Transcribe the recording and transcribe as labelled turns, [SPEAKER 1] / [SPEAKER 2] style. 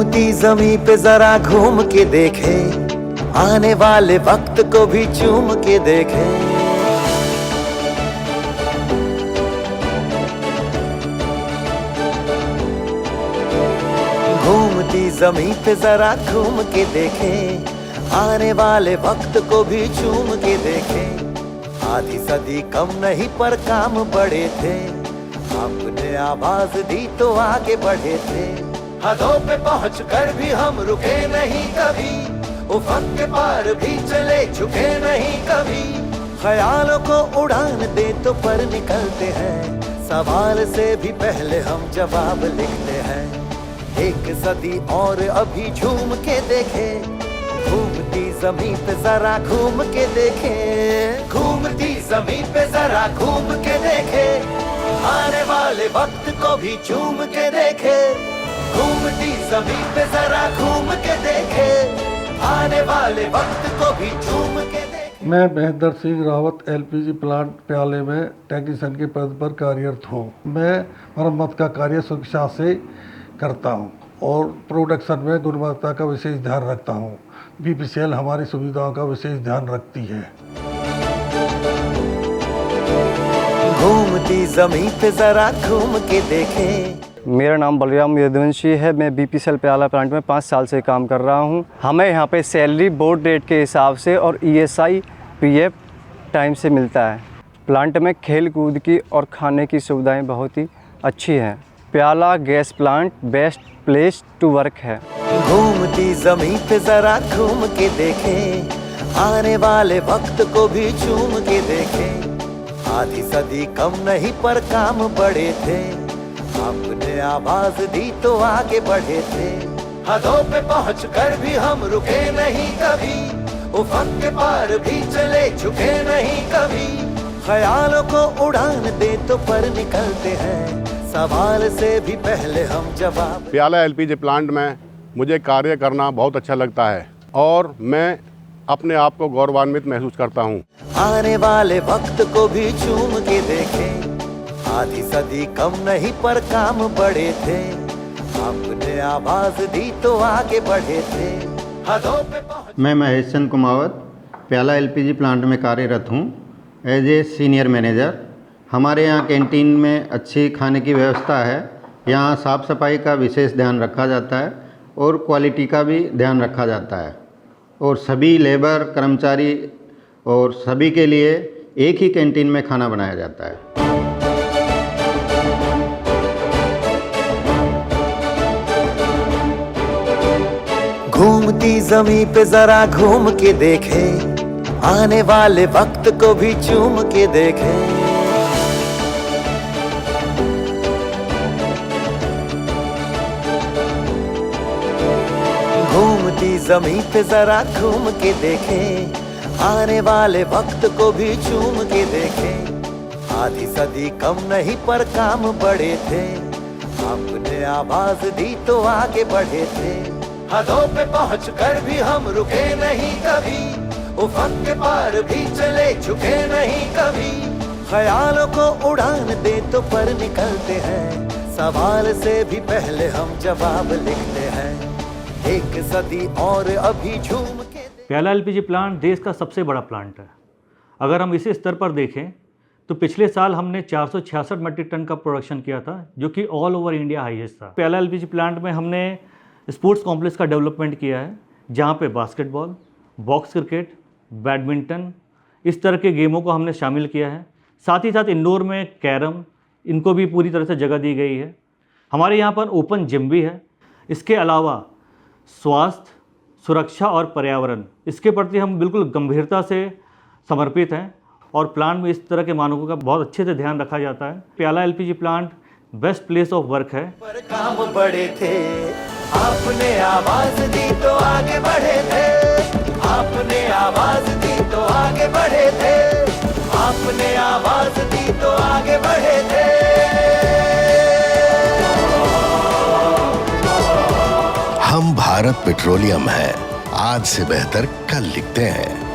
[SPEAKER 1] घूमती जमी पे जरा घूम के देखे, आने वाले वक्त को भी चूम के देखे। घूमती जमी पे जरा घूम के देखे, आने वाले वक्त को भी चूम के देखे। आधी सदी कम नहीं पर काम बड़े थे, आपने आवाज दी तो आगे बढ़े थे। हदों पे पहुँच कर भी हम रुके नहीं कभी, उफक के पार भी चले झुके नहीं कभी। ख्यालों को उड़ान दे तो पर निकलते हैं, सवाल से भी पहले हम जवाब लिखते हैं। एक सदी और अभी झूम के देखे, घूमती जमीन पे जरा घूम के देखे। घूमती जमीन पे जरा घूम के देखे, आने वाले वक्त को भी चूम के देखे। घूमती जमीन पे जरा घूम के देखे, आने वाले वक्त को भी चूम के देखे।
[SPEAKER 2] मैं महेंद्र सिंह रावत एलपीजी प्लांट प्याले में टेक्नीशियन के पद पर कार्यरत हूँ। मैं मरम्मत का कार्य सुरक्षा से करता हूँ और प्रोडक्शन में गुणवत्ता का विशेष ध्यान रखता हूँ। बीपीसीएल हमारी सुविधाओं का विशेष ध्यान रखती है।
[SPEAKER 1] घूमती जमीन पे जरा घूम के देखें।
[SPEAKER 3] मेरा नाम बलराम यदुवंशी है। मैं बीपीसीएल प्याला प्लांट में 5 साल से काम कर रहा हूं। हमें यहां पे सैलरी बोर्ड रेट के हिसाब से और ईएसआई पीएफ टाइम से मिलता है। प्लांट में खेल कूद की और खाने की सुविधाएं बहुत ही अच्छी हैं। प्याला gas plant best place to work है।
[SPEAKER 1] घूमती जमीन पे जरा घूम के देखें, आने वाले वक्त को भी चूम के देखें। आधी सदी कम नहीं पर काम बड़े थे, आपने आवाज दी तो आगे बढ़े थे। हदों पे पहुँच कर भी हम रुके नहीं कभी, उफक के पार भी चले झुके नहीं कभी। ख्यालों को उड़ान दे तो पर निकलते हैं, सवाल से भी पहले हम जवाब।
[SPEAKER 4] प्याला एलपीजी प्लांट में मुझे कार्य करना बहुत अच्छा लगता है और मैं अपने आप को गौरवान्वित महसूस करता हूँ।
[SPEAKER 1] आने वाले वक्त को भी चूम के देखें, आधी सदी कम नहीं पर काम बड़े थे, आपने आवाज दी तो आगे बढ़े थे। हदों पे
[SPEAKER 5] मैं महेश चंद कुमावत प्याला एलपीजी प्लांट में कार्यरत हूँ एज ए सीनियर मैनेजर। हमारे यहाँ कैंटीन में अच्छी खाने की व्यवस्था है। यहाँ साफ़ सफाई का विशेष ध्यान रखा जाता है और क्वालिटी का भी ध्यान रखा जाता है और सभी लेबर कर्मचारी और सभी के लिए एक ही कैंटीन में खाना बनाया जाता है।
[SPEAKER 1] घूमती जमीन पे जरा घूम के देखे, आने वाले वक्त को भी चूम के देखे। घूमती जमीन पे जरा घूम के देखे, आने वाले वक्त को भी चूम के देखे। आधी सदी कम नहीं पर काम बड़े थे, आपने आवाज दी तो आगे बढ़े थे। हदों पे पहुँच कर भी हम रुके नहीं कभी, उफक के पार भी चले झुके नहीं कभी। ख्यालों को उड़ान दे तो पर निकलते हैं, सवाल से भी पहले हम जवाब लिखते हैं। एक सदी और अभी झूम के।
[SPEAKER 6] प्याला एलपीजी प्लांट देश का सबसे बड़ा प्लांट है। अगर हम इसी स्तर पर देखें तो पिछले साल हमने 466 मीट्रिक टन का प्रोडक्शन किया था, जो कि ऑल ओवर इंडिया हाईएस्ट था। प्याला एलपीजी प्लांट में हमने स्पोर्ट्स कॉम्प्लेक्स का डेवलपमेंट किया है, जहाँ पे बास्केटबॉल, बॉक्स क्रिकेट, बैडमिंटन, इस तरह के गेमों को हमने शामिल किया है। साथ ही साथ इंडोर में कैरम, इनको भी पूरी तरह से जगह दी गई है। हमारे यहाँ पर ओपन जिम भी है। इसके अलावा स्वास्थ्य, सुरक्षा और पर्यावरण, इसके प्रति हम बिल्कुल गंभीरता से समर्पित हैं और प्लांट में इस तरह के मानकों का बहुत अच्छे से ध्यान रखा जाता है। प्याला LPG plant best place of work है।
[SPEAKER 1] पर काम बड़े थे, आपने आवाज दी तो आगे बढ़े थे। आपने आवाज दी तो आगे बढ़े थे। आपने आवाज दी तो आगे बढ़े थे।
[SPEAKER 7] हम भारत पेट्रोलियम है, आज से बेहतर कल लिखते हैं।